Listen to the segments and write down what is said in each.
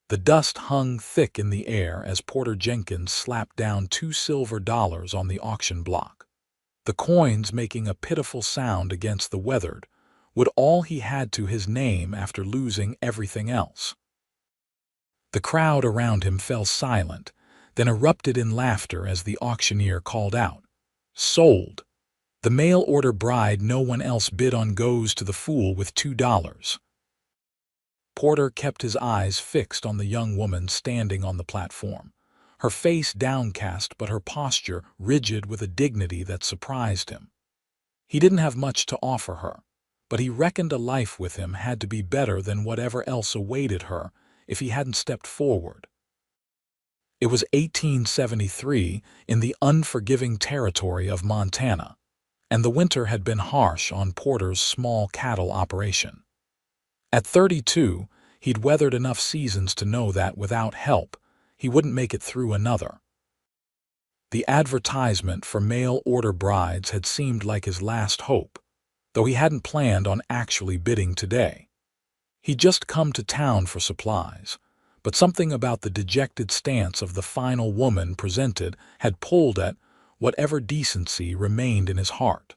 The dust hung thick in the air as Porter Jenkins slapped down $2 on the auction block. The coins making a pitiful sound against the weathered would all he had to his name after losing everything else. The crowd around him fell silent, then erupted in laughter as the auctioneer called out, "Sold! The mail-order bride no one else bid on goes to the fool with $2. Porter kept his eyes fixed on the young woman standing on the platform, her face downcast but her posture rigid with a dignity that surprised him. He didn't have much to offer her, but he reckoned a life with him had to be better than whatever else awaited her if he hadn't stepped forward. It was 1873 in the unforgiving territory of Montana, and the winter had been harsh on Porter's small cattle operation. At 32, he'd weathered enough seasons to know that without help, he wouldn't make it through another. The advertisement for mail-order brides had seemed like his last hope, though he hadn't planned on actually bidding today. He'd just come to town for supplies, but something about the dejected stance of the final woman presented had pulled at whatever decency remained in his heart.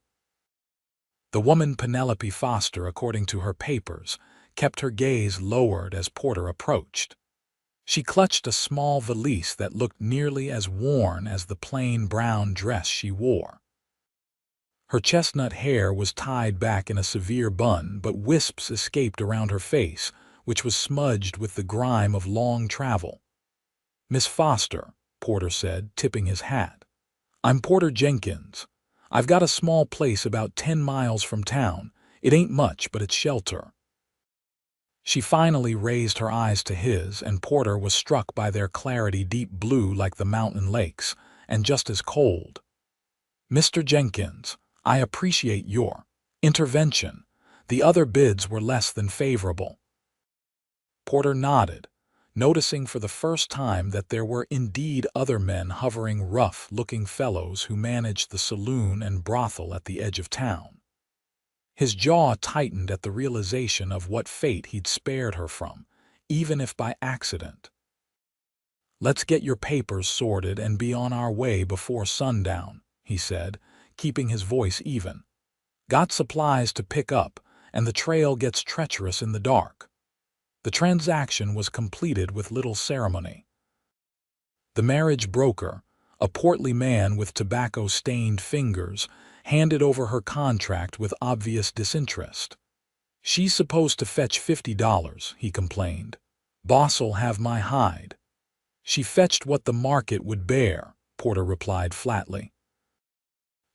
The woman Penelope Foster, according to her papers, kept her gaze lowered as Porter approached. She clutched a small valise that looked nearly as worn as the plain brown dress she wore. Her chestnut hair was tied back in a severe bun, but wisps escaped around her face, which was smudged with the grime of long travel. "Miss Foster," Porter said, tipping his hat. "I'm Porter Jenkins. I've got a small place about 10 miles from town. It ain't much, but it's shelter." She finally raised her eyes to his, and Porter was struck by their clarity, deep blue like the mountain lakes, and just as cold. "Mr. Jenkins, I appreciate your intervention. The other bids were less than favorable." Porter nodded, noticing for the first time that there were indeed other men hovering, rough-looking fellows who managed the saloon and brothel at the edge of town. His jaw tightened at the realization of what fate he'd spared her from, even if by accident. "Let's get your papers sorted and be on our way before sundown," he said, keeping his voice even. "Got supplies to pick up, and the trail gets treacherous in the dark." The transaction was completed with little ceremony. The marriage broker, a portly man with tobacco-stained fingers, handed over her contract with obvious disinterest. "She's supposed to fetch $50, he complained. "Boss'll have my hide." "She fetched what the market would bear," Porter replied flatly.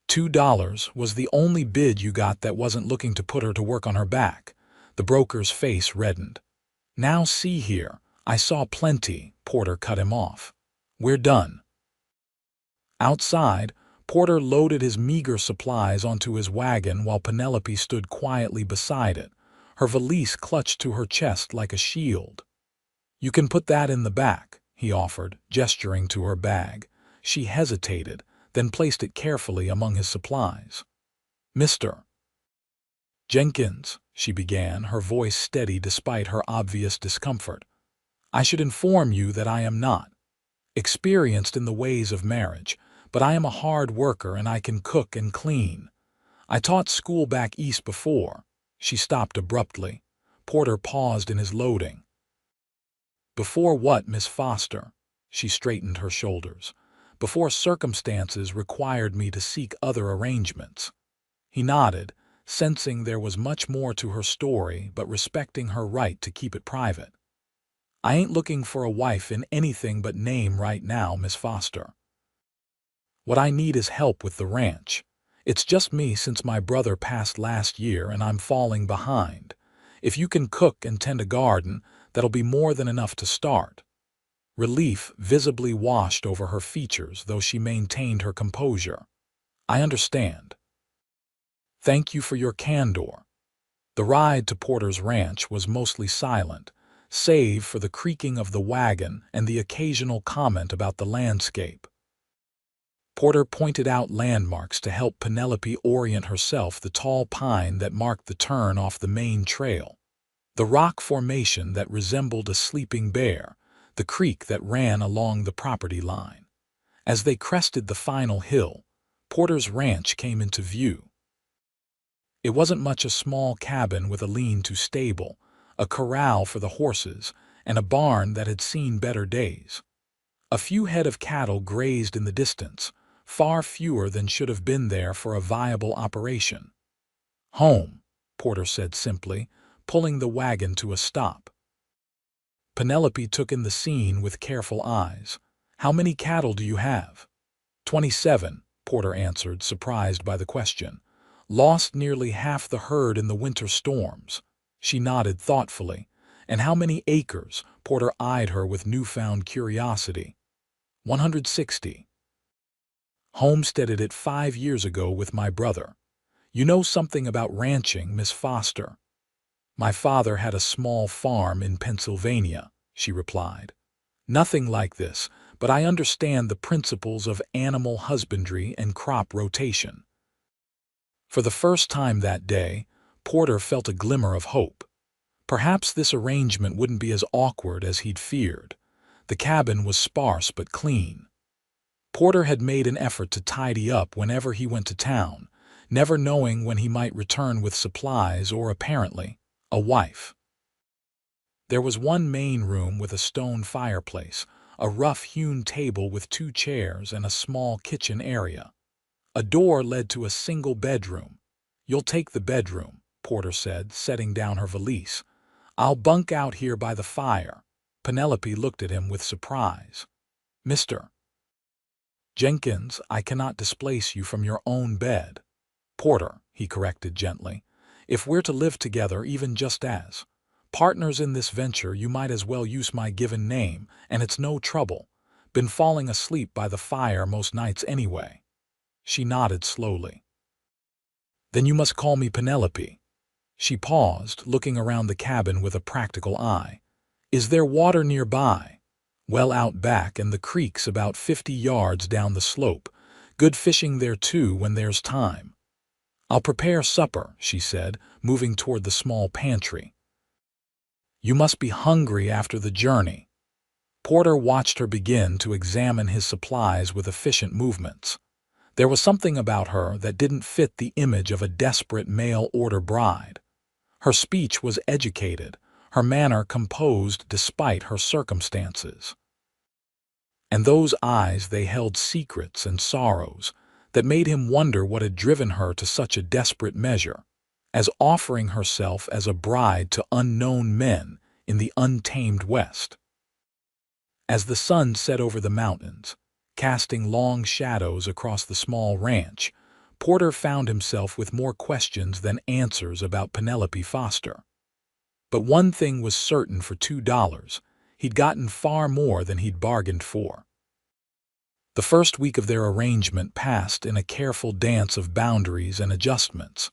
$2 was the only bid you got that wasn't looking to put her to work on her back. The broker's face reddened. "Now see here, I saw plenty," Porter cut him off. "We're done." Outside, Porter loaded his meager supplies onto his wagon while Penelope stood quietly beside it, her valise clutched to her chest like a shield. "You can put that in the back," he offered, gesturing to her bag. She hesitated, then placed it carefully among his supplies. "Mr. Jenkins," she began, her voice steady despite her obvious discomfort, "I should inform you that I am not experienced in the ways of marriage, but I am a hard worker and I can cook and clean. I taught school back east before." She stopped abruptly. Porter paused in his loading. "Before what, Miss Foster?" She straightened her shoulders. "Before circumstances required me to seek other arrangements." He nodded, sensing there was much more to her story but respecting her right to keep it private. "I ain't looking for a wife in anything but name right now, Miss Foster. What I need is help with the ranch. It's just me since my brother passed last year and I'm falling behind. If you can cook and tend a garden, that'll be more than enough to start." Relief visibly washed over her features, though she maintained her composure. "I understand. Thank you for your candor." The ride to Porter's ranch was mostly silent, save for the creaking of the wagon and the occasional comment about the landscape. Porter pointed out landmarks to help Penelope orient herself: the tall pine that marked the turn off the main trail, the rock formation that resembled a sleeping bear, the creek that ran along the property line. As they crested the final hill, Porter's ranch came into view. It wasn't much a small cabin with a lean-to stable, a corral for the horses, and a barn that had seen better days. A few head of cattle grazed in the distance, far fewer than should have been there for a viable operation. "Home," Porter said simply, pulling the wagon to a stop. Penelope took in the scene with careful eyes. "How many cattle do you have?" 27, Porter answered, surprised by the question. "Lost nearly half the herd in the winter storms." She nodded thoughtfully. "And how many acres?" Porter eyed her with newfound curiosity. 160. "Homesteaded it 5 years ago with my brother." "You know something about ranching, Miss Foster." "My father had a small farm in Pennsylvania," she replied. "Nothing like this, but I understand the principles of animal husbandry and crop rotation." For the first time that day, Porter felt a glimmer of hope. Perhaps this arrangement wouldn't be as awkward as he'd feared. The cabin was sparse but clean. Porter had made an effort to tidy up whenever he went to town, never knowing when he might return with supplies or, apparently, a wife. There was one main room with a stone fireplace, a rough-hewn table with 2 chairs, and a small kitchen area. A door led to a single bedroom. "You'll take the bedroom," Porter said, setting down her valise. "I'll bunk out here by the fire." Penelope looked at him with surprise. "Mr. Jenkins, I cannot displace you from your own bed." "Porter," he corrected gently. "If we're to live together even just as partners in this venture, you might as well use my given name, and it's no trouble. Been falling asleep by the fire most nights anyway." She nodded slowly. "Then you must call me Penelope." She paused, looking around the cabin with a practical eye. "Is there water nearby?" "Well, out back, and the creek's about 50 yards down the slope. Good fishing there too when there's time." "I'll prepare supper," she said, moving toward the small pantry. "You must be hungry after the journey." Porter watched her begin to examine his supplies with efficient movements. There was something about her that didn't fit the image of a desperate mail-order bride. Her speech was educated, her manner composed despite her circumstances. And those eyes, they held secrets and sorrows that made him wonder what had driven her to such a desperate measure, as offering herself as a bride to unknown men in the untamed West. As the sun set over the mountains, casting long shadows across the small ranch, Porter found himself with more questions than answers about Penelope Foster. But one thing was certain: for $2, he'd gotten far more than he'd bargained for. The first week of their arrangement passed in a careful dance of boundaries and adjustments.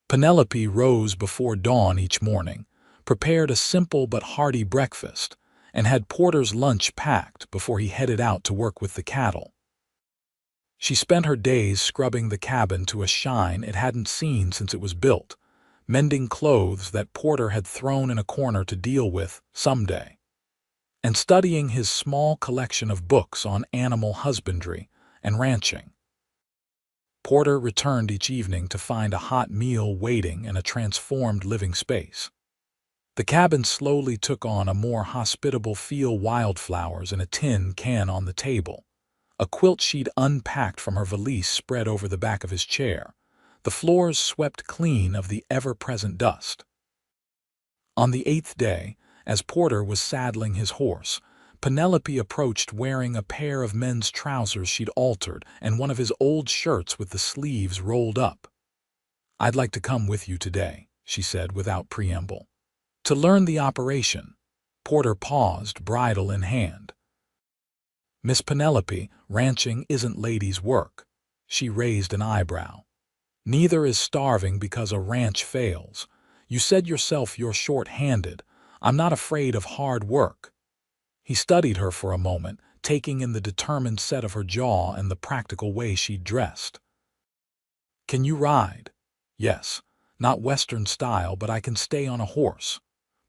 Penelope rose before dawn each morning, prepared a simple but hearty breakfast, and had Porter's lunch packed before he headed out to work with the cattle. She spent her days scrubbing the cabin to a shine it hadn't seen since it was built, mending clothes that Porter had thrown in a corner to deal with someday, and studying his small collection of books on animal husbandry and ranching. Porter returned each evening to find a hot meal waiting and a transformed living space. The cabin slowly took on a more hospitable feel, wildflowers in a tin can on the table, a quilt sheet unpacked from her valise spread over the back of his chair, the floors swept clean of the ever-present dust. On the 8th day, as Porter was saddling his horse, Penelope approached wearing a pair of men's trousers she'd altered and one of his old shirts with the sleeves rolled up. "I'd like to come with you today," she said without preamble. "To learn the operation." Porter paused, bridle in hand. "Miss Penelope, ranching isn't ladies' work." She raised an eyebrow. "Neither is starving because a ranch fails. You said yourself you're short-handed. I'm not afraid of hard work." He studied her for a moment, taking in the determined set of her jaw and the practical way she'd dressed. "Can you ride?" "Yes. Not Western style, but I can stay on a horse."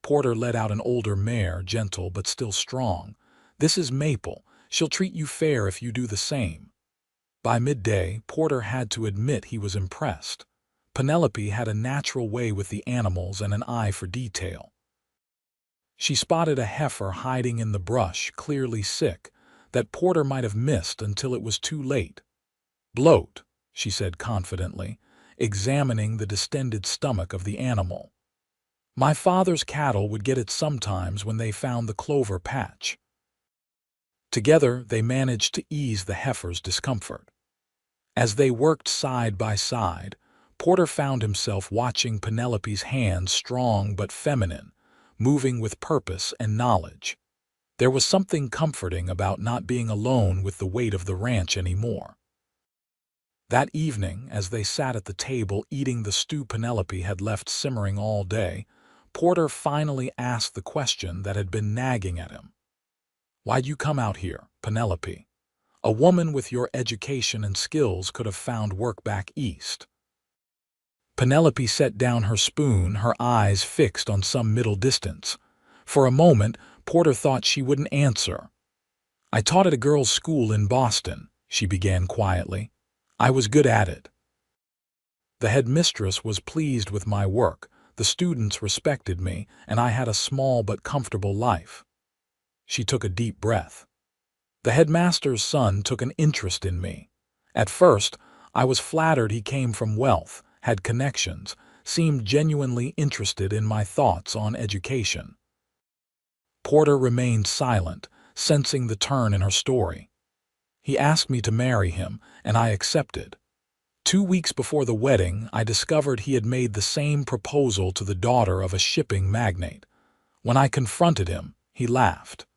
Porter let out an older mare, gentle but still strong, This is Maple. She'll treat you fair if you do the same." By midday, Porter had to admit he was impressed. Penelope had a natural way with the animals and an eye for detail. She spotted a heifer hiding in the brush, clearly sick, that Porter might have missed until it was too late. "Bloat," she said confidently, examining the distended stomach of the animal. "My father's cattle would get it sometimes when they found the clover patch." Together, they managed to ease the heifer's discomfort. As they worked side by side, Porter found himself watching Penelope's hands, strong but feminine, moving with purpose and knowledge. There was something comforting about not being alone with the weight of the ranch anymore. That evening, as they sat at the table eating the stew Penelope had left simmering all day, Porter finally asked the question that had been nagging at him. "Why'd you come out here, Penelope? A woman with your education and skills could have found work back east." Penelope set down her spoon, her eyes fixed on some middle distance. For a moment, Porter thought she wouldn't answer. "I taught at a girls' school in Boston," she began quietly. "I was good at it. The headmistress was pleased with my work, the students respected me, and I had a small but comfortable life." She took a deep breath. "The headmaster's son took an interest in me. At first, I was flattered he came from wealth, had connections, seemed genuinely interested in my thoughts on education." Porter remained silent, sensing the turn in her story. "He asked me to marry him, and I accepted. 2 weeks before the wedding, I discovered he had made the same proposal to the daughter of a shipping magnate. When I confronted him, he laughed.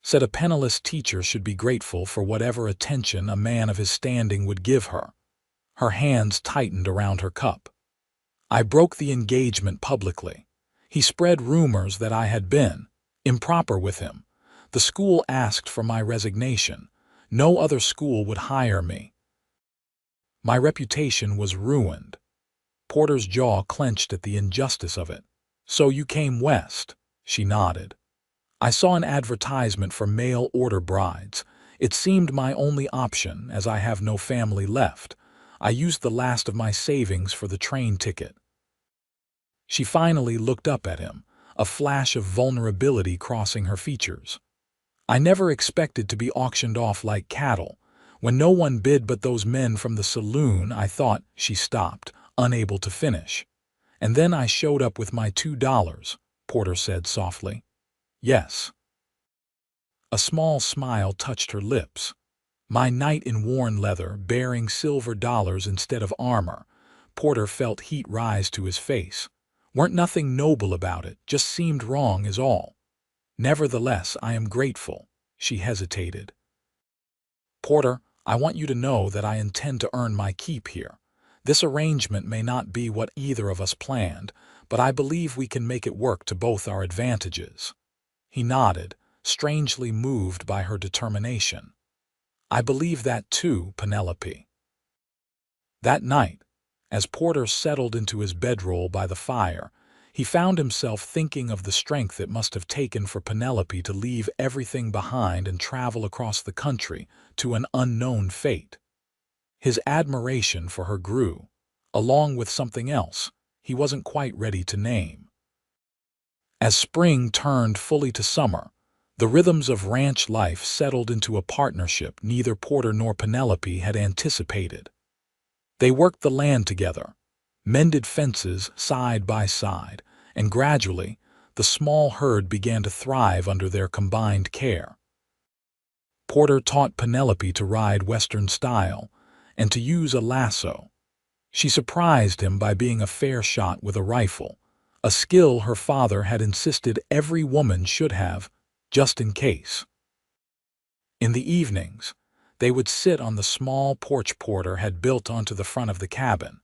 Said a penniless teacher should be grateful for whatever attention a man of his standing would give her." Her hands tightened around her cup. "I broke the engagement publicly. He spread rumors that I had been improper with him. The school asked for my resignation. No other school would hire me. My reputation was ruined." Porter's jaw clenched at the injustice of it. "So you came west?" She nodded. "I saw an advertisement for mail-order brides. It seemed my only option, as I have no family left. I used the last of my savings for the train ticket." She finally looked up at him, a flash of vulnerability crossing her features. "I never expected to be auctioned off like cattle. When no one bid but those men from the saloon, I thought—" She stopped, unable to finish. "And then I showed up with my $2, Porter said softly. "Yes." A small smile touched her lips. "My knight in worn leather, bearing silver dollars instead of armor." Porter felt heat rise to his face. "Weren't nothing noble about it, just seemed wrong is all. Nevertheless, I am grateful." She hesitated. "Porter, I want you to know that I intend to earn my keep here. This arrangement may not be what either of us planned, but I believe we can make it work to both our advantages." He nodded, strangely moved by her determination. "I believe that too, Penelope." That night, as Porter settled into his bedroll by the fire, he found himself thinking of the strength it must have taken for Penelope to leave everything behind and travel across the country to an unknown fate. His admiration for her grew, along with something else he wasn't quite ready to name. As spring turned fully to summer, the rhythms of ranch life settled into a partnership neither Porter nor Penelope had anticipated. They worked the land together, mended fences side by side, and gradually, the small herd began to thrive under their combined care. Porter taught Penelope to ride Western style and to use a lasso. She surprised him by being a fair shot with a rifle, a skill her father had insisted every woman should have, just in case. In the evenings, they would sit on the small porch Porter had built onto the front of the cabin,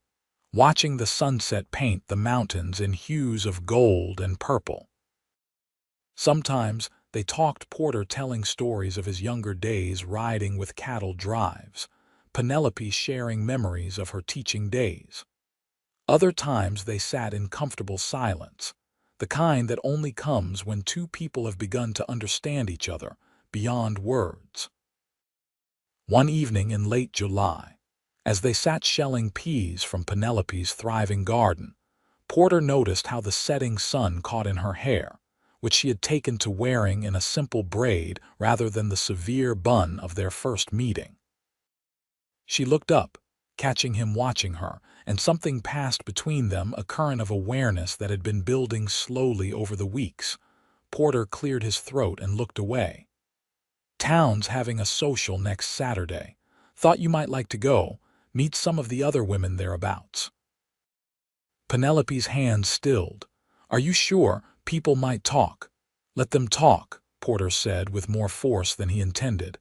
watching the sunset paint the mountains in hues of gold and purple. Sometimes they talked, Porter telling stories of his younger days riding with cattle drives, Penelope sharing memories of her teaching days. Other times they sat in comfortable silence, the kind that only comes when two people have begun to understand each other beyond words. One evening in late July, as they sat shelling peas from Penelope's thriving garden, Porter noticed how the setting sun caught in her hair, which she had taken to wearing in a simple braid rather than the severe bun of their first meeting. She looked up, catching him watching her, and something passed between them, a current of awareness that had been building slowly over the weeks. Porter cleared his throat and looked away. "Town's having a social next Saturday. Thought you might like to go, meet some of the other women thereabouts." Penelope's hand stilled. "Are you sure? People might talk." "Let them talk," Porter said with more force than he intended.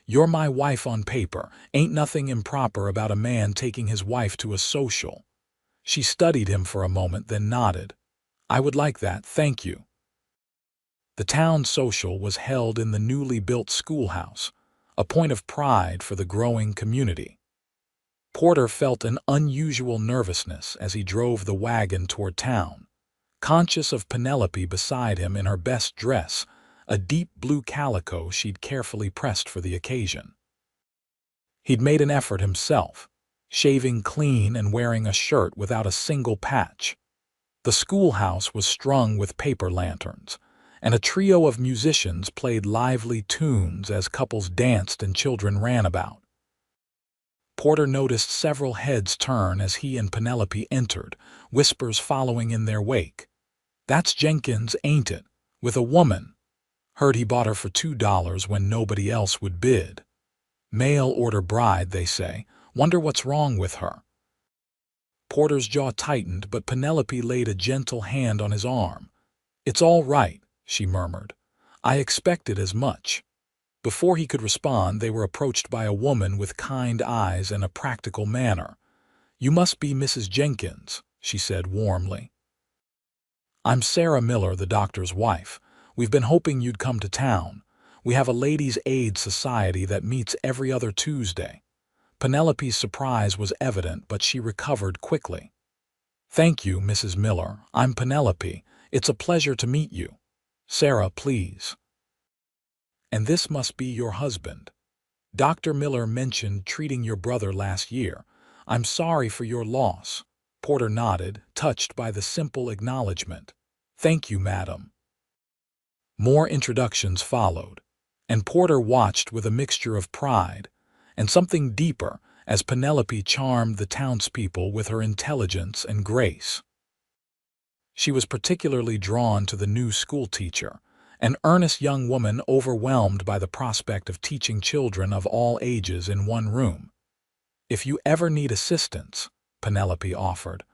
"You're my wife on paper. Ain't nothing improper about a man taking his wife to a social." She studied him for a moment, then nodded. "I would like that, thank you." The town social was held in the newly built schoolhouse, a point of pride for the growing community. Porter felt an unusual nervousness as he drove the wagon toward town, conscious of Penelope beside him in her best dress, a deep blue calico she'd carefully pressed for the occasion. He'd made an effort himself, shaving clean and wearing a shirt without a single patch. The schoolhouse was strung with paper lanterns, and a trio of musicians played lively tunes as couples danced and children ran about. Porter noticed several heads turn as he and Penelope entered, whispers following in their wake. "That's Jenkins, ain't it? With a woman. Heard he bought her for $2 when nobody else would bid. Mail order bride, they say. Wonder what's wrong with her." Porter's jaw tightened, but Penelope laid a gentle hand on his arm. "It's all right," she murmured. "I expected as much." Before he could respond, they were approached by a woman with kind eyes and a practical manner. "You must be Mrs. Jenkins," she said warmly. "I'm Sarah Miller, the doctor's wife. We've been hoping you'd come to town. We have a ladies' aid society that meets every other Tuesday." Penelope's surprise was evident, but she recovered quickly. "Thank you, Mrs. Miller. I'm Penelope. It's a pleasure to meet you. Sarah, please. And this must be your husband. Dr. Miller mentioned treating your brother last year. I'm sorry for your loss." Porter nodded, touched by the simple acknowledgement. "Thank you, madam." More introductions followed, and Porter watched with a mixture of pride and something deeper as Penelope charmed the townspeople with her intelligence and grace. She was particularly drawn to the new schoolteacher, an earnest young woman overwhelmed by the prospect of teaching children of all ages in one room. "If you ever need assistance," Penelope offered,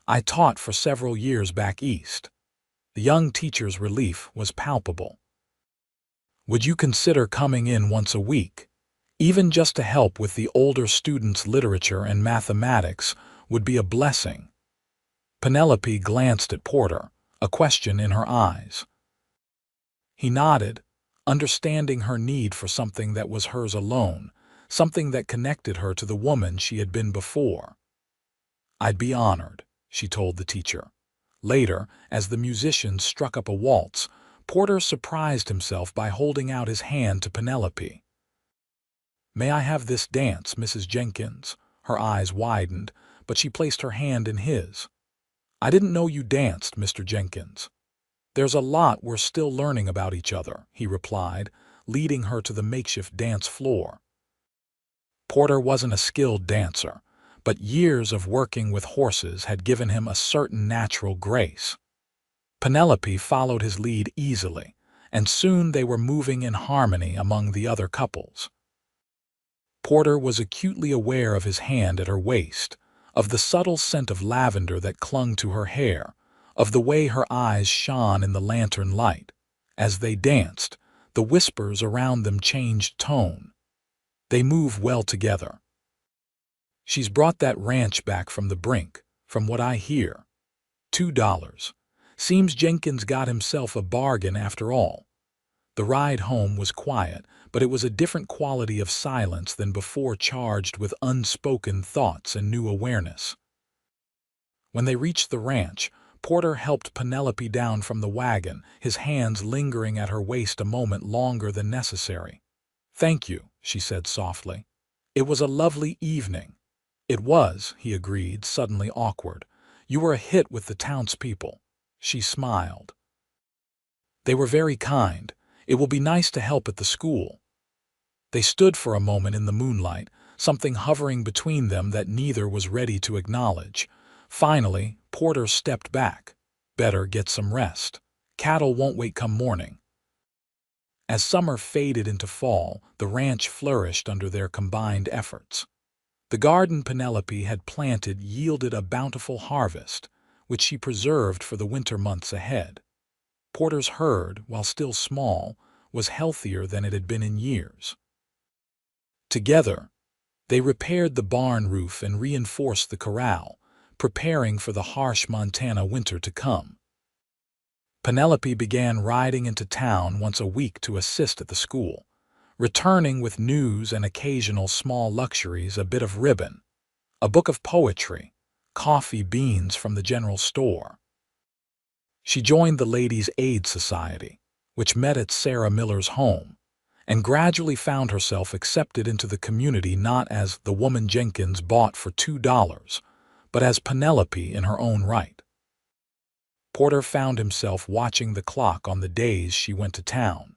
"I taught for several years back east." The young teacher's relief was palpable. "Would you consider coming in once a week? Even just to help with the older students' literature and mathematics would be a blessing." Penelope glanced at Porter, a question in her eyes. He nodded, understanding her need for something that was hers alone, something that connected her to the woman she had been before. "I'd be honored," she told the teacher. Later, as the musicians struck up a waltz, Porter surprised himself by holding out his hand to Penelope. "May I have this dance, Mrs. Jenkins?" Her eyes widened, but she placed her hand in his. "I didn't know you danced, Mr. Jenkins." "There's a lot we're still learning about each other," he replied, leading her to the makeshift dance floor. Porter wasn't a skilled dancer, but years of working with horses had given him a certain natural grace. Penelope followed his lead easily, and soon they were moving in harmony among the other couples. Porter was acutely aware of his hand at her waist, of the subtle scent of lavender that clung to her hair, of the way her eyes shone in the lantern light. As they danced, the whispers around them changed tone. "They move well together. She's brought that ranch back from the brink, from what I hear. $2. Seems Jenkins got himself a bargain after all." The ride home was quiet, but it was a different quality of silence than before, charged with unspoken thoughts and new awareness. When they reached the ranch, Porter helped Penelope down from the wagon, his hands lingering at her waist a moment longer than necessary. "Thank you," she said softly. "It was a lovely evening." "It was," he agreed, suddenly awkward. "You were a hit with the townspeople." She smiled. "They were very kind. It will be nice to help at the school." They stood for a moment in the moonlight, something hovering between them that neither was ready to acknowledge. Finally, Porter stepped back. "Better get some rest. Cattle won't wait come morning." As summer faded into fall, the ranch flourished under their combined efforts. The garden Penelope had planted yielded a bountiful harvest, which she preserved for the winter months ahead. Porter's herd, while still small, was healthier than it had been in years. Together, they repaired the barn roof and reinforced the corral, preparing for the harsh Montana winter to come. Penelope began riding into town once a week to assist at the school, returning with news and occasional small luxuries: a bit of ribbon, a book of poetry, coffee beans from the general store. She joined the Ladies' Aid Society, which met at Sarah Miller's home, and gradually found herself accepted into the community not as the woman Jenkins bought for $2, but as Penelope in her own right. Porter found himself watching the clock on the days she went to town,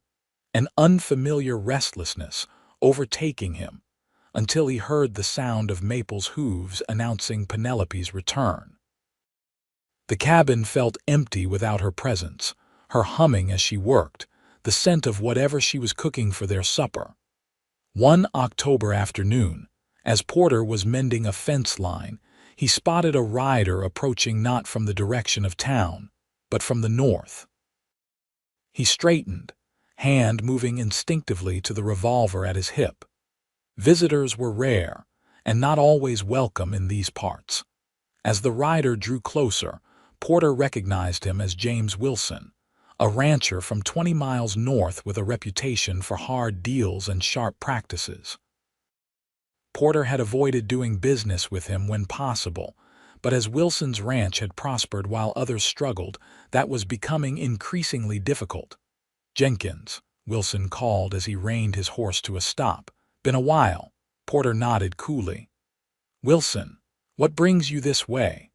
an unfamiliar restlessness overtaking him until he heard the sound of Maple's hooves announcing Penelope's return. The cabin felt empty without her presence, her humming as she worked, the scent of whatever she was cooking for their supper. One October afternoon, as Porter was mending a fence line, he spotted a rider approaching not from the direction of town, but from the north. He straightened, hand moving instinctively to the revolver at his hip. Visitors were rare, and not always welcome in these parts. As the rider drew closer, Porter recognized him as James Wilson, a rancher from 20 miles north with a reputation for hard deals and sharp practices. Porter had avoided doing business with him when possible, but as Wilson's ranch had prospered while others struggled, that was becoming increasingly difficult. "Jenkins," Wilson called as he reined his horse to a stop. "Been a while." Porter nodded coolly. "Wilson, what brings you this way?"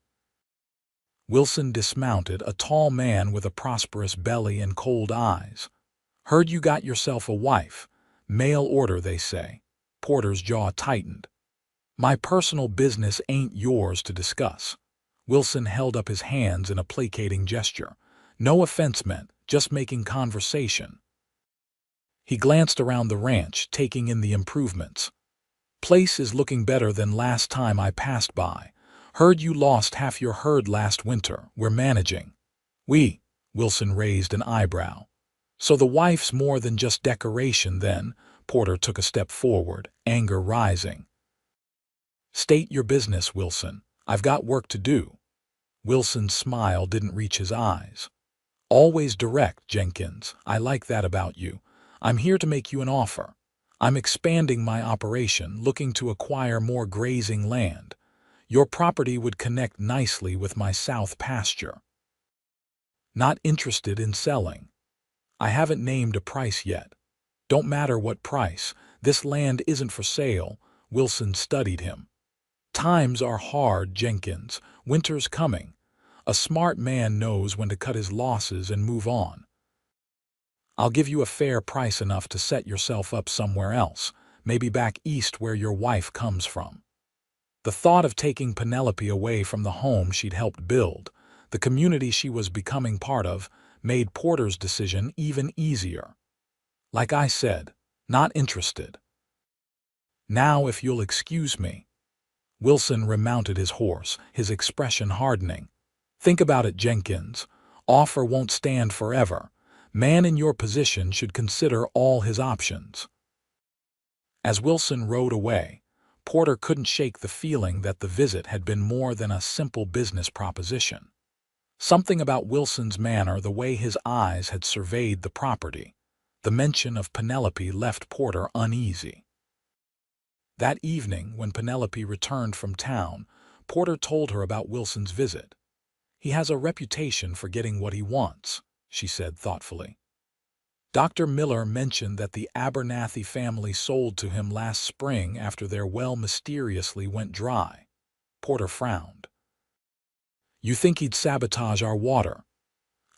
Wilson dismounted, a tall man with a prosperous belly and cold eyes. "Heard you got yourself a wife. Mail order, they say." Porter's jaw tightened. "My personal business ain't yours to discuss." Wilson held up his hands in a placating gesture. "No offense meant, just making conversation." He glanced around the ranch, taking in the improvements. "Place is looking better than last time I passed by. Heard you lost half your herd last winter. We're managing." Wilson raised an eyebrow. "So the wife's more than just decoration then?" Porter took a step forward, anger rising. "State your business, Wilson. I've got work to do." Wilson's smile didn't reach his eyes. "Always direct, Jenkins. I like that about you. I'm here to make you an offer. I'm expanding my operation, looking to acquire more grazing land. Your property would connect nicely with my south pasture." "Not interested in selling." "I haven't named a price yet." "Don't matter what price. This land isn't for sale." Wilson studied him. "Times are hard, Jenkins. Winter's coming. A smart man knows when to cut his losses and move on. I'll give you a fair price enough to set yourself up somewhere else, maybe back east where your wife comes from." The thought of taking Penelope away from the home she'd helped build, the community she was becoming part of, made Porter's decision even easier. "Like I said, not interested." "Now if you'll excuse me." Wilson remounted his horse, his expression hardening. "Think about it, Jenkins. Offer won't stand forever. Man in your position should consider all his options." As Wilson rode away, Porter couldn't shake the feeling that the visit had been more than a simple business proposition. Something about Wilson's manner, the way his eyes had surveyed the property, the mention of Penelope left Porter uneasy. That evening, when Penelope returned from town, Porter told her about Wilson's visit. He has a reputation for getting what he wants, she said thoughtfully. Dr. Miller mentioned that the Abernathy family sold to him last spring after their well mysteriously went dry. Porter frowned. You think he'd sabotage our water?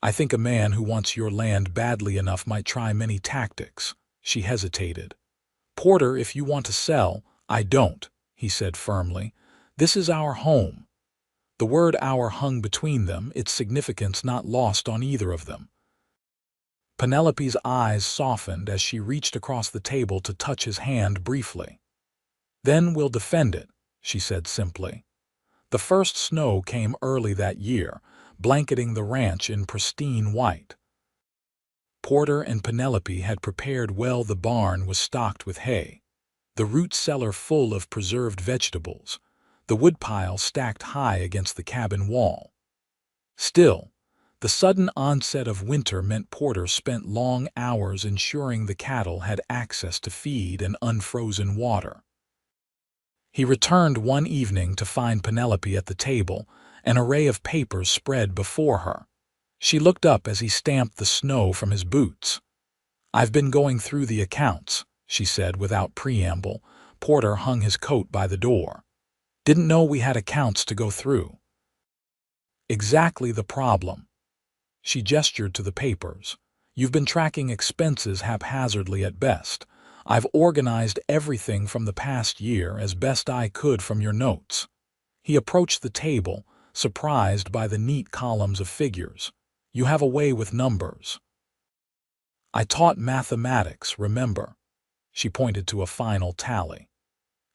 I think a man who wants your land badly enough might try many tactics. She hesitated. Porter, if you want to sell, I don't, he said firmly. This is our home. The word our hung between them, its significance not lost on either of them. Penelope's eyes softened as she reached across the table to touch his hand briefly. Then we'll defend it, she said simply. The first snow came early that year, blanketing the ranch in pristine white. Porter and Penelope had prepared well. The barn was stocked with hay, the root cellar full of preserved vegetables, the woodpile stacked high against the cabin wall. Still, the sudden onset of winter meant Porter spent long hours ensuring the cattle had access to feed and unfrozen water. He returned one evening to find Penelope at the table, an array of papers spread before her. She looked up as he stamped the snow from his boots. I've been going through the accounts, she said without preamble. Porter hung his coat by the door. Didn't know we had accounts to go through. Exactly the problem. She gestured to the papers. You've been tracking expenses haphazardly at best. I've organized everything from the past year as best I could from your notes. He approached the table, surprised by the neat columns of figures. You have a way with numbers. I taught mathematics, remember? She pointed to a final tally.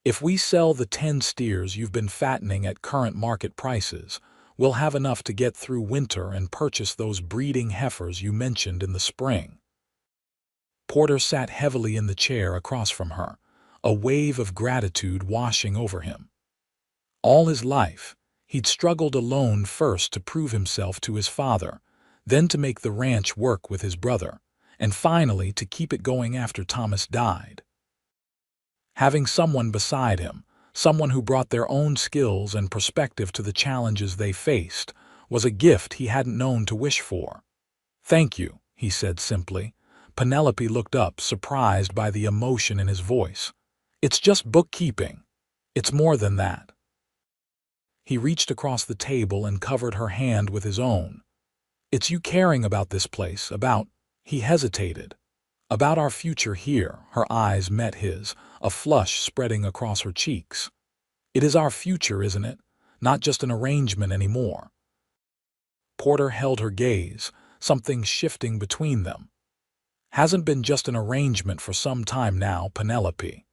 If we sell the 10 steers you've been fattening at current market prices, we'll have enough to get through winter and purchase those breeding heifers you mentioned in the spring. Porter sat heavily in the chair across from her, a wave of gratitude washing over him. All his life, he'd struggled alone, first to prove himself to his father, then to make the ranch work with his brother, and finally to keep it going after Thomas died. Having someone beside him, someone who brought their own skills and perspective to the challenges they faced, was a gift he hadn't known to wish for. Thank you, he said simply. Penelope looked up, surprised by the emotion in his voice. It's just bookkeeping. It's more than that. He reached across the table and covered her hand with his own. It's you caring about this place, about, he hesitated, about our future here. Her eyes met his, a flush spreading across her cheeks. It is our future, isn't it? Not just an arrangement anymore. Porter held her gaze, something shifting between them. Hasn't been just an arrangement for some time now, Penelope.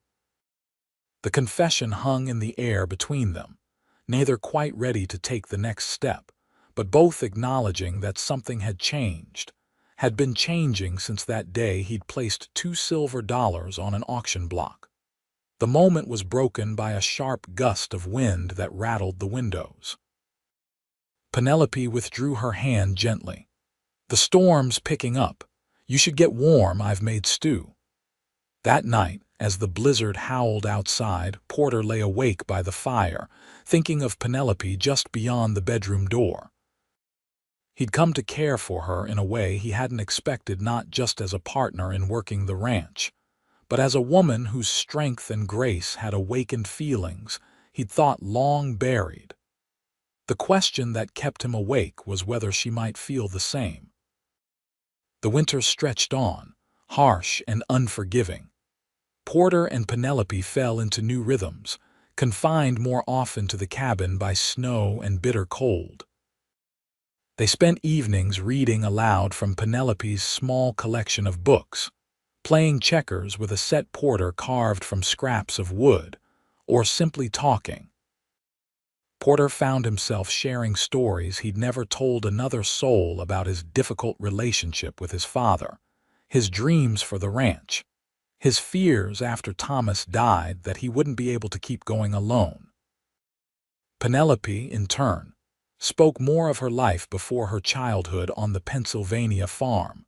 The confession hung in the air between them, neither quite ready to take the next step, but both acknowledging that something had changed, had been changing since that day he'd placed $2 silver on an auction block. The moment was broken by a sharp gust of wind that rattled the windows. Penelope withdrew her hand gently. The storm's picking up. You should get warm. I've made stew. That night, as the blizzard howled outside, Porter lay awake by the fire, thinking of Penelope just beyond the bedroom door. He'd come to care for her in a way he hadn't expected, not just as a partner in working the ranch, but as a woman whose strength and grace had awakened feelings he'd thought long buried. The question that kept him awake was whether she might feel the same. The winter stretched on, harsh and unforgiving. Porter and Penelope fell into new rhythms, confined more often to the cabin by snow and bitter cold. They spent evenings reading aloud from Penelope's small collection of books, playing checkers with a set Porter carved from scraps of wood, or simply talking. Porter found himself sharing stories he'd never told another soul about his difficult relationship with his father, his dreams for the ranch, his fears after Thomas died that he wouldn't be able to keep going alone. Penelope, in turn, spoke more of her life before her childhood on the Pennsylvania farm,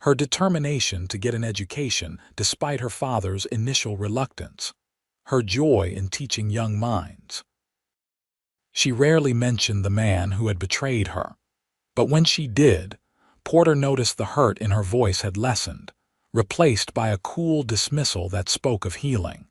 her determination to get an education despite her father's initial reluctance, her joy in teaching young minds. She rarely mentioned the man who had betrayed her, but when she did, Porter noticed the hurt in her voice had lessened, replaced by a cool dismissal that spoke of healing.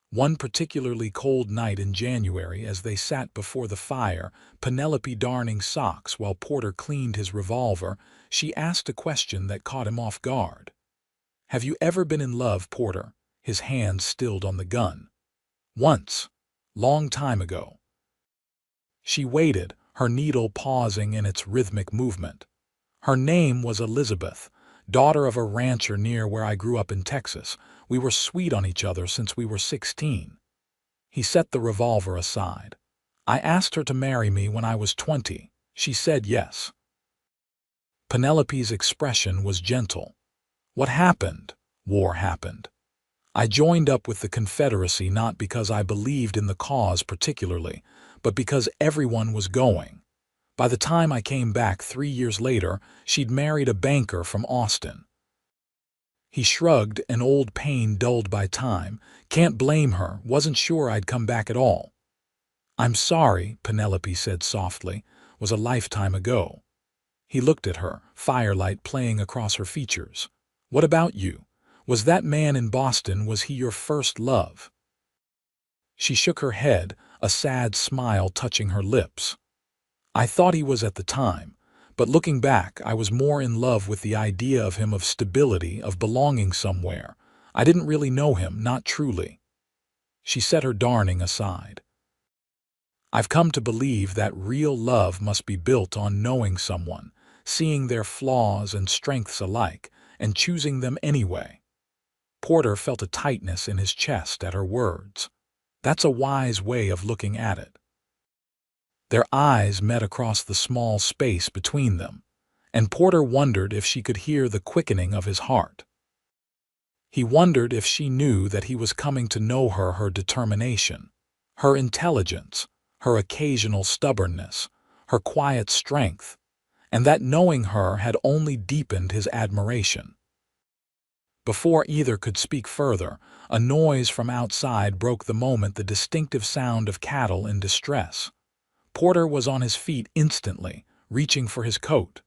One particularly cold night in January, as they sat before the fire, Penelope darning socks while Porter cleaned his revolver, she asked a question that caught him off guard. "Have you ever been in love, Porter?" His hand stilled on the gun. "Once. Long time ago." She waited, her needle pausing in its rhythmic movement. "Her name was Elizabeth, daughter of a rancher near where I grew up in Texas. We were sweet on each other since we were 16. He set the revolver aside. "I asked her to marry me when I was 20. She said yes." Penelope's expression was gentle. "What happened?" "War happened. I joined up with the Confederacy not because I believed in the cause particularly, but because everyone was going. By the time I came back 3 years later, she'd married a banker from Austin." He shrugged, an old pain dulled by time. "Can't blame her, wasn't sure I'd come back at all." "I'm sorry," Penelope said softly, "was a lifetime ago." He looked at her, firelight playing across her features. "What about you? Was that man in Boston, was he your first love?" She shook her head, a sad smile touching her lips. "I thought he was at the time, but looking back, I was more in love with the idea of him, of stability, of belonging somewhere. I didn't really know him, not truly." She set her darning aside. "I've come to believe that real love must be built on knowing someone, seeing their flaws and strengths alike, and choosing them anyway." Porter felt a tightness in his chest at her words. "That's a wise way of looking at it." Their eyes met across the small space between them, and Porter wondered if she could hear the quickening of his heart. He wondered if she knew that he was coming to know her, her determination, her intelligence, her occasional stubbornness, her quiet strength, and that knowing her had only deepened his admiration. Before either could speak further, a noise from outside broke the moment, the distinctive sound of cattle in distress. Porter was on his feet instantly, reaching for his coat.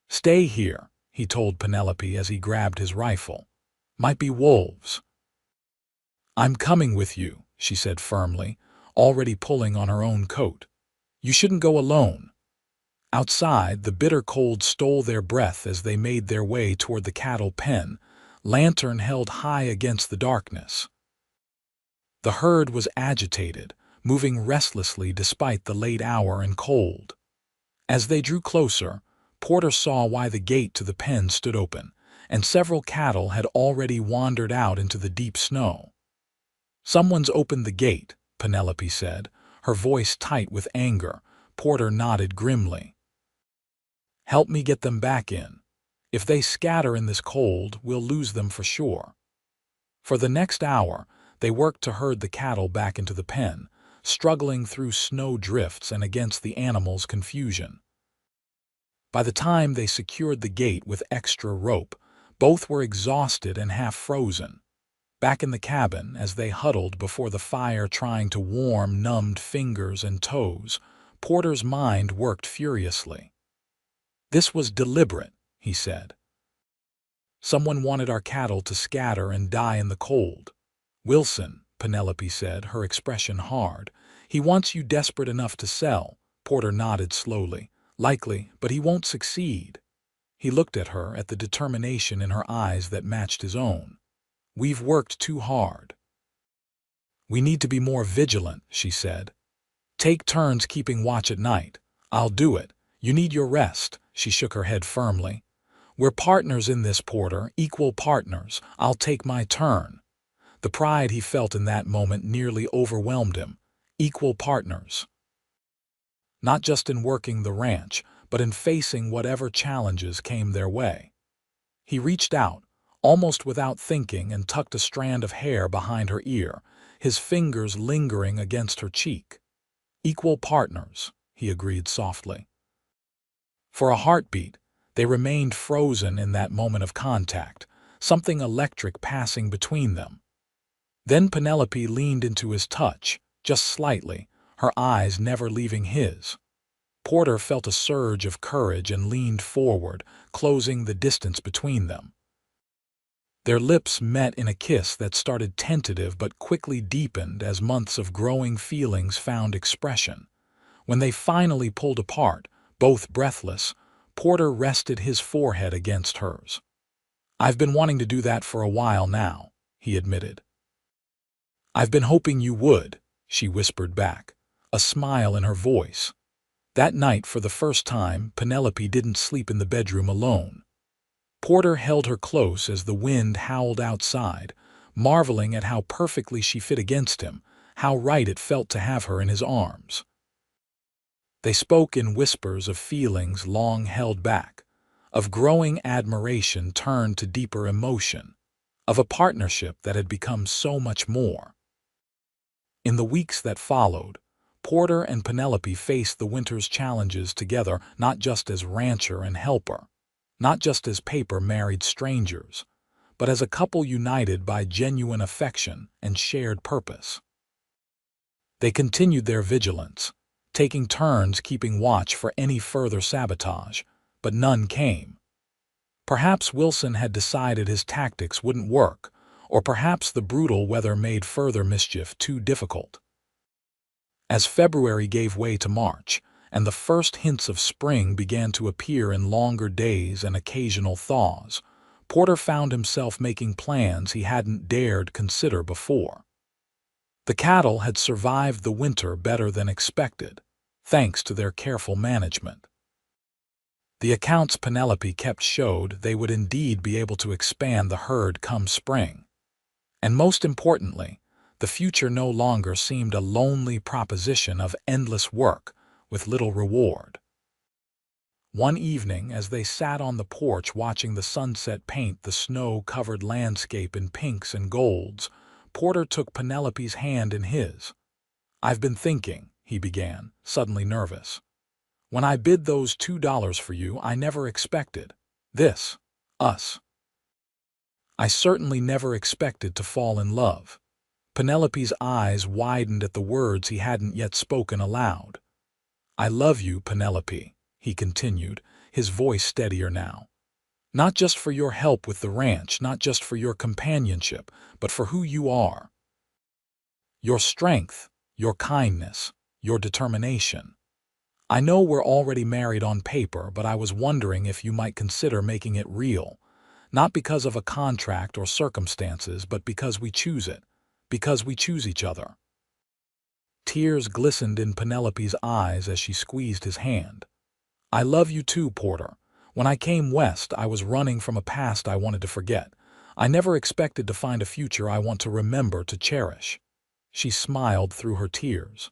"Stay here," he told Penelope as he grabbed his rifle. "Might be wolves." "I'm coming with you," she said firmly, already pulling on her own coat. "You shouldn't go alone." Outside, the bitter cold stole their breath as they made their way toward the cattle pen, lantern held high against the darkness. The herd was agitated, moving restlessly despite the late hour and cold. As they drew closer, Porter saw why the gate to the pen stood open, and several cattle had already wandered out into the deep snow. "Someone's opened the gate," Penelope said, her voice tight with anger. Porter nodded grimly. "Help me get them back in. If they scatter in this cold, we'll lose them for sure." For the next hour, they worked to herd the cattle back into the pen, struggling through snow drifts and against the animals' confusion. By the time they secured the gate with extra rope, both were exhausted and half frozen. Back in the cabin, as they huddled before the fire trying to warm numbed fingers and toes, Porter's mind worked furiously. "This was deliberate," he said. "Someone wanted our cattle to scatter and die in the cold." "Wilson," Penelope said, her expression hard. "He wants you desperate enough to sell." Porter nodded slowly. "Likely, but he won't succeed." He looked at her, at the determination in her eyes that matched his own. "We've worked too hard. We need to be more vigilant," she said. "Take turns keeping watch at night." "I'll do it. You need your rest." She shook her head firmly. "We're partners in this, Porter, equal partners. I'll take my turn." The pride he felt in that moment nearly overwhelmed him. Equal partners. Not just in working the ranch, but in facing whatever challenges came their way. He reached out, almost without thinking, and tucked a strand of hair behind her ear, his fingers lingering against her cheek. "Equal partners," he agreed softly. For a heartbeat, they remained frozen in that moment of contact, something electric passing between them. Then Penelope leaned into his touch, just slightly, her eyes never leaving his. Porter felt a surge of courage and leaned forward, closing the distance between them. Their lips met in a kiss that started tentative but quickly deepened as months of growing feelings found expression. When they finally pulled apart, both breathless, Porter rested his forehead against hers. "I've been wanting to do that for a while now," he admitted. "I've been hoping you would," she whispered back, a smile in her voice. That night, for the first time, Penelope didn't sleep in the bedroom alone. Porter held her close as the wind howled outside, marveling at how perfectly she fit against him, how right it felt to have her in his arms. They spoke in whispers of feelings long held back, of growing admiration turned to deeper emotion, of a partnership that had become so much more. In the weeks that followed, Porter and Penelope faced the winter's challenges together, not just as rancher and helper, not just as paper-married strangers, but as a couple united by genuine affection and shared purpose. They continued their vigilance, taking turns keeping watch for any further sabotage, but none came. Perhaps Wilson had decided his tactics wouldn't work, or perhaps the brutal weather made further mischief too difficult. As February gave way to March, and the first hints of spring began to appear in longer days and occasional thaws, Porter found himself making plans he hadn't dared consider before. The cattle had survived the winter better than expected, thanks to their careful management. The accounts Penelope kept showed they would indeed be able to expand the herd come spring. And most importantly, the future no longer seemed a lonely proposition of endless work with little reward. One evening, as they sat on the porch watching the sunset paint the snow-covered landscape in pinks and golds, Porter took Penelope's hand in his. "I've been thinking," he began, suddenly nervous. "When I bid those $2 for you, I never expected us. I certainly never expected to fall in love." Penelope's eyes widened at the words he hadn't yet spoken aloud. "I love you, Penelope," he continued, his voice steadier now. "Not just for your help with the ranch, not just for your companionship, but for who you are. Your strength, your kindness, your determination. I know we're already married on paper, but I was wondering if you might consider making it real, not because of a contract or circumstances, but because we choose it. Because we choose each other." Tears glistened in Penelope's eyes as she squeezed his hand. "I love you too, Porter. When I came west, I was running from a past I wanted to forget. I never expected to find a future I want to remember, to cherish." She smiled through her tears.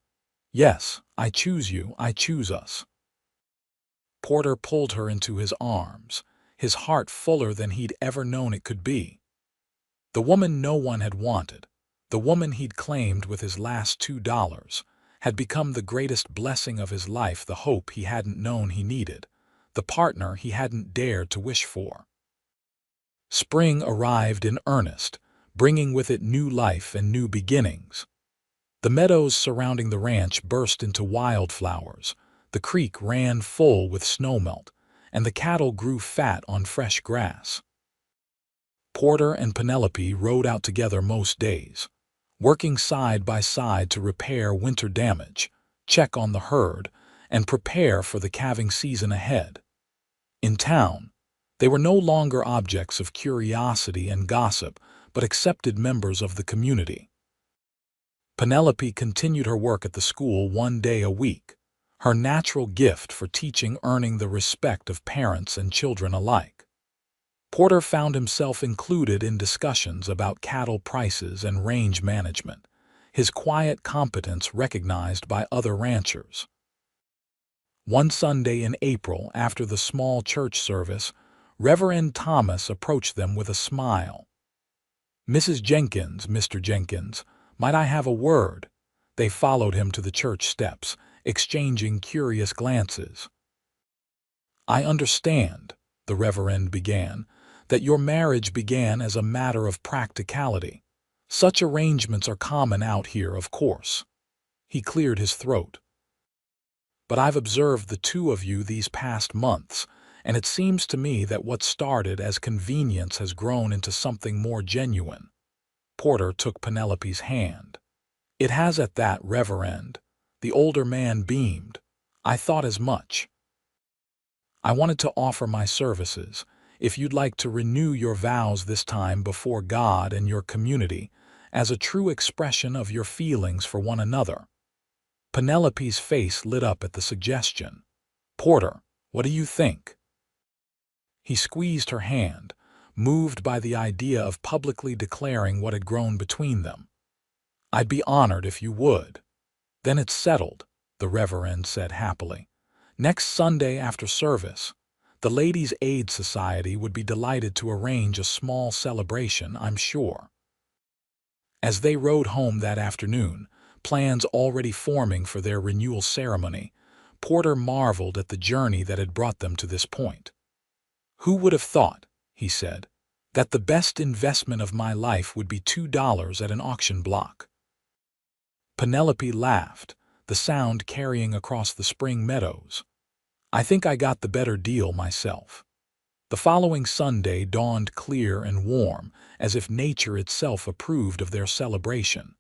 "Yes, I choose you, I choose us." Porter pulled her into his arms, his heart fuller than he'd ever known it could be. The woman no one had wanted, the woman he'd claimed with his last $2, had become the greatest blessing of his life, the hope he hadn't known he needed, the partner he hadn't dared to wish for. Spring arrived in earnest, bringing with it new life and new beginnings. The meadows surrounding the ranch burst into wildflowers, the creek ran full with snowmelt, and the cattle grew fat on fresh grass. Porter and Penelope rode out together most days, working side by side to repair winter damage, check on the herd, and prepare for the calving season ahead. In town, they were no longer objects of curiosity and gossip, but accepted members of the community. Penelope continued her work at the school 1 day a week, her natural gift for teaching earning the respect of parents and children alike. Porter found himself included in discussions about cattle prices and range management, his quiet competence recognized by other ranchers. One Sunday in April, after the small church service, Reverend Thomas approached them with a smile. "Mrs. Jenkins, Mr. Jenkins, might I have a word?" They followed him to the church steps, exchanging curious glances. "I understand," the Reverend began, "that your marriage began as a matter of practicality. Such arrangements are common out here, of course." He cleared his throat. "But I've observed the two of you these past months, and it seems to me that what started as convenience has grown into something more genuine." Porter took Penelope's hand. "It has at that, Reverend." The older man beamed. "I thought as much. I wanted to offer my services, if you'd like to renew your vows this time before God and your community, as a true expression of your feelings for one another." Penelope's face lit up at the suggestion. "Porter, what do you think?" He squeezed her hand, moved by the idea of publicly declaring what had grown between them. "I'd be honored if you would." "Then it's settled," the Reverend said happily. "Next Sunday after service, the Ladies' Aid Society would be delighted to arrange a small celebration, I'm sure." As they rode home that afternoon, plans already forming for their renewal ceremony, Porter marveled at the journey that had brought them to this point. "Who would have thought," he said, "that the best investment of my life would be $2 at an auction block?" Penelope laughed, the sound carrying across the spring meadows. "I think I got the better deal myself." The following Sunday dawned clear and warm, as if nature itself approved of their celebration.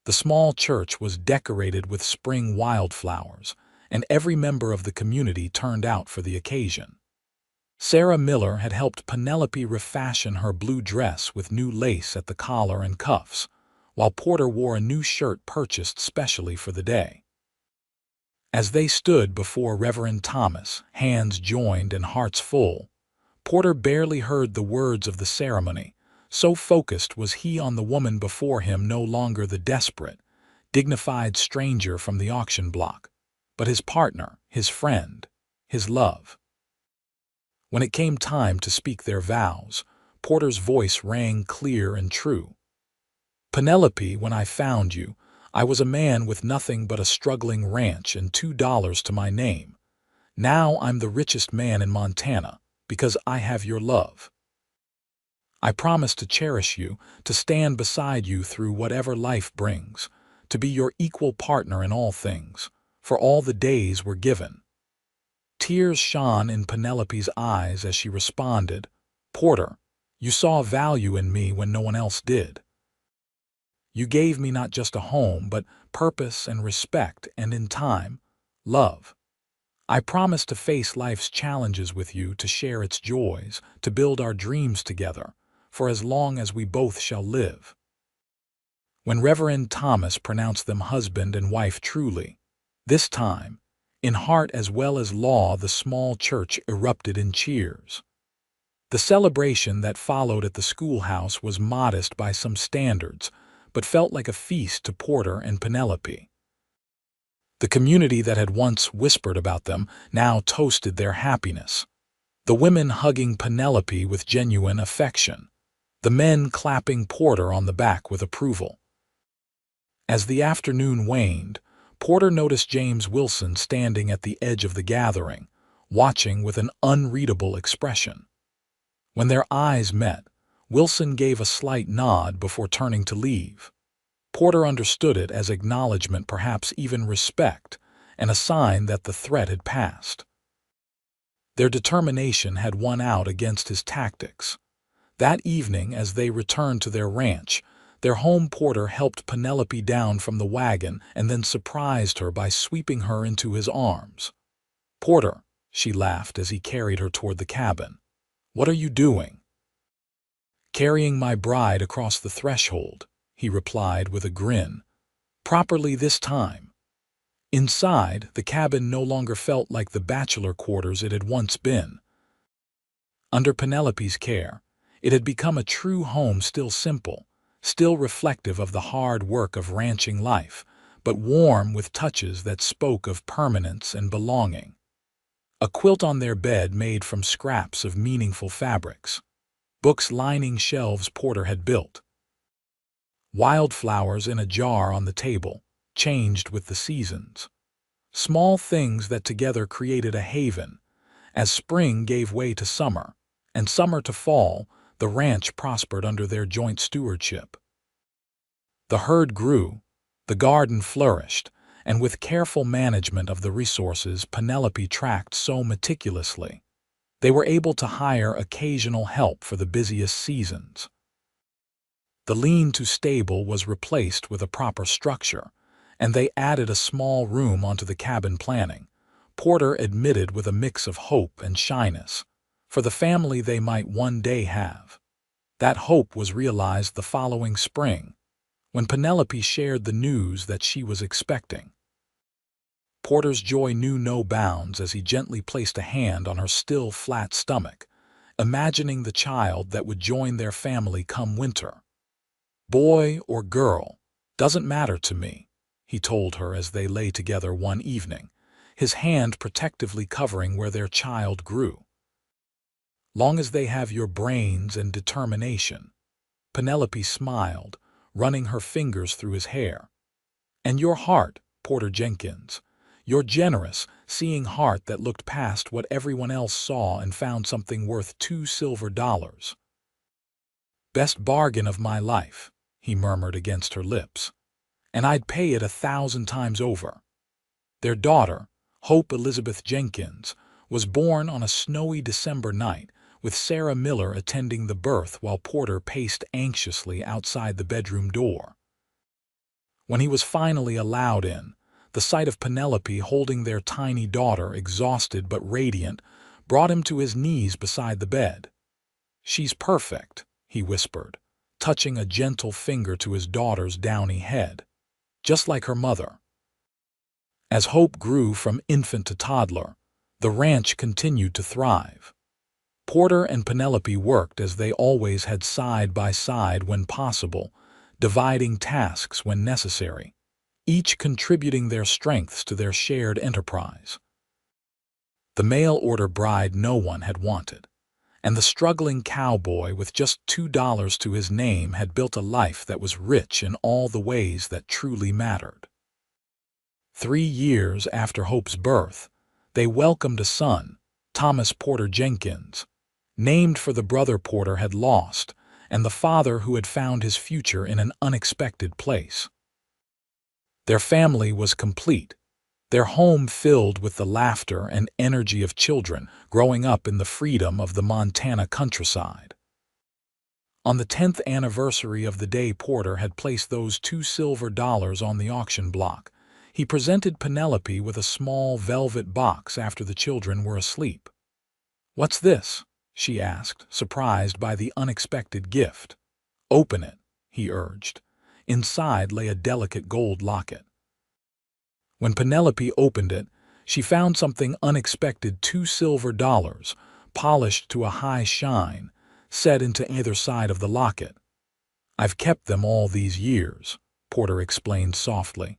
The small church was decorated with spring wildflowers, and every member of the community turned out for the occasion. Sarah Miller had helped Penelope refashion her blue dress with new lace at the collar and cuffs, while Porter wore a new shirt purchased specially for the day. As they stood before Reverend Thomas, hands joined and hearts full, Porter barely heard the words of the ceremony, so focused was he on the woman before him, no longer the desperate, dignified stranger from the auction block, but his partner, his friend, his love. When it came time to speak their vows, Porter's voice rang clear and true. "Penelope, when I found you, I was a man with nothing but a struggling ranch and $2 to my name. Now I'm the richest man in Montana, because I have your love. I promise to cherish you, to stand beside you through whatever life brings, to be your equal partner in all things, for all the days we're given." Tears shone in Penelope's eyes as she responded, "Porter, you saw value in me when no one else did. You gave me not just a home, but purpose and respect, and in time, love. I promise to face life's challenges with you, to share its joys, to build our dreams together, for as long as we both shall live." When Reverend Thomas pronounced them husband and wife truly, this time, in heart as well as law, the small church erupted in cheers. The celebration that followed at the schoolhouse was modest by some standards, but felt like a feast to Porter and Penelope. The community that had once whispered about them now toasted their happiness, the women hugging Penelope with genuine affection, the men clapping Porter on the back with approval. As the afternoon waned, Porter noticed James Wilson standing at the edge of the gathering, watching with an unreadable expression. When their eyes met, Wilson gave a slight nod before turning to leave. Porter understood it as acknowledgement, perhaps even respect, and a sign that the threat had passed. Their determination had won out against his tactics. That evening, as they returned to their ranch, their home, Porter helped Penelope down from the wagon and then surprised her by sweeping her into his arms. "Porter," she laughed as he carried her toward the cabin. "What are you doing?" "Carrying my bride across the threshold," he replied with a grin. "Properly this time." Inside, the cabin no longer felt like the bachelor quarters it had once been. Under Penelope's care, it had become a true home, still simple, still reflective of the hard work of ranching life, but warm with touches that spoke of permanence and belonging. A quilt on their bed made from scraps of meaningful fabrics. Books lining shelves Porter had built. Wildflowers in a jar on the table, changed with the seasons. Small things that together created a haven. As spring gave way to summer, and summer to fall, the ranch prospered under their joint stewardship. The herd grew, The garden flourished, and with careful management of the resources Penelope tracked so meticulously, they were able to hire occasional help for the busiest seasons. The lean-to stable was replaced with a proper structure, and they added a small room onto the cabin planning. Porter admitted with a mix of hope and shyness, for the family they might one day have. That hope was realized the following spring, when Penelope shared the news that she was expecting. Porter's joy knew no bounds as he gently placed a hand on her still flat stomach, imagining the child that would join their family come winter. "Boy or girl, doesn't matter to me," he told her as they lay together one evening, his hand protectively covering where their child grew. "Long as they have your brains and determination." Penelope smiled, running her fingers through his hair. "And your heart, Porter Jenkins. Your generous, seeing heart that looked past what everyone else saw and found something worth $2 silver. Best bargain of my life," he murmured against her lips. "And I'd pay it 1,000 times over." Their daughter, Hope Elizabeth Jenkins, was born on a snowy December night, with Sarah Miller attending the birth while Porter paced anxiously outside the bedroom door. When he was finally allowed in, the sight of Penelope holding their tiny daughter, exhausted but radiant, brought him to his knees beside the bed. "She's perfect," he whispered, touching a gentle finger to his daughter's downy head. "Just like her mother." As Hope grew from infant to toddler, the ranch continued to thrive. Porter and Penelope worked as they always had, side by side when possible, dividing tasks when necessary, each contributing their strengths to their shared enterprise. The mail-order bride no one had wanted, and the struggling cowboy with just $2 to his name had built a life that was rich in all the ways that truly mattered. 3 years after Hope's birth, they welcomed a son, Thomas Porter Jenkins, named for the brother Porter had lost and the father who had found his future in an unexpected place. Their family was complete, their home filled with the laughter and energy of children growing up in the freedom of the Montana countryside. On the 10th anniversary of the day Porter had placed those $2 on the auction block, he presented Penelope with a small velvet box after the children were asleep. "What's this?" she asked, surprised by the unexpected gift. "Open it," he urged. Inside lay a delicate gold locket. When Penelope opened it, she found something unexpected: $2 polished to a high shine, set into either side of the locket. "I've kept them all these years," Porter explained softly.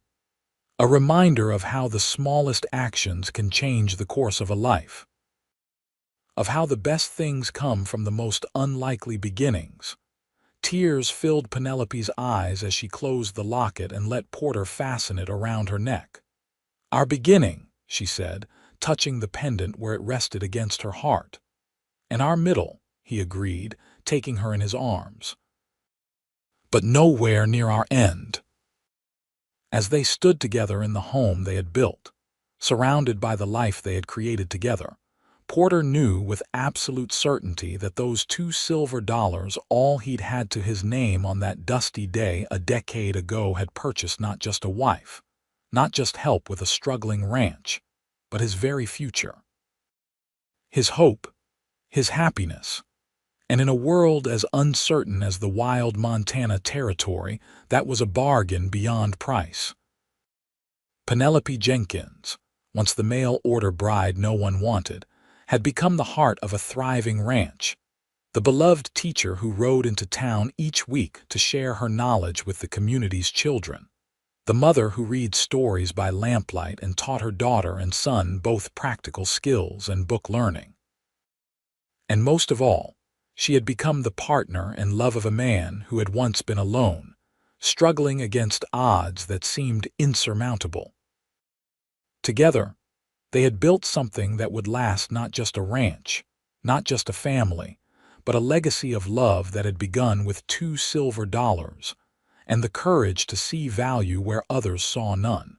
"A reminder of how the smallest actions can change the course of a life. Of how the best things come from the most unlikely beginnings." Tears filled Penelope's eyes as she closed the locket and let Porter fasten it around her neck. "Our beginning," she said, touching the pendant where it rested against her heart. "And our middle," he agreed, taking her in his arms. "But nowhere near our end." As they stood together in the home they had built, surrounded by the life they had created together, Porter knew with absolute certainty that those $2, all he'd had to his name on that dusty day a decade ago, had purchased not just a wife, not just help with a struggling ranch, but his very future. His hope, his happiness. And in a world as uncertain as the wild Montana territory, that was a bargain beyond price. Penelope Jenkins, once the mail-order bride no one wanted, had become the heart of a thriving ranch, the beloved teacher who rode into town each week to share her knowledge with the community's children, the mother who read stories by lamplight and taught her daughter and son both practical skills and book learning. And most of all, she had become the partner and love of a man who had once been alone, struggling against odds that seemed insurmountable. Together, they had built something that would last: not just a ranch, not just a family, but a legacy of love that had begun with $2 silver and the courage to see value where others saw none.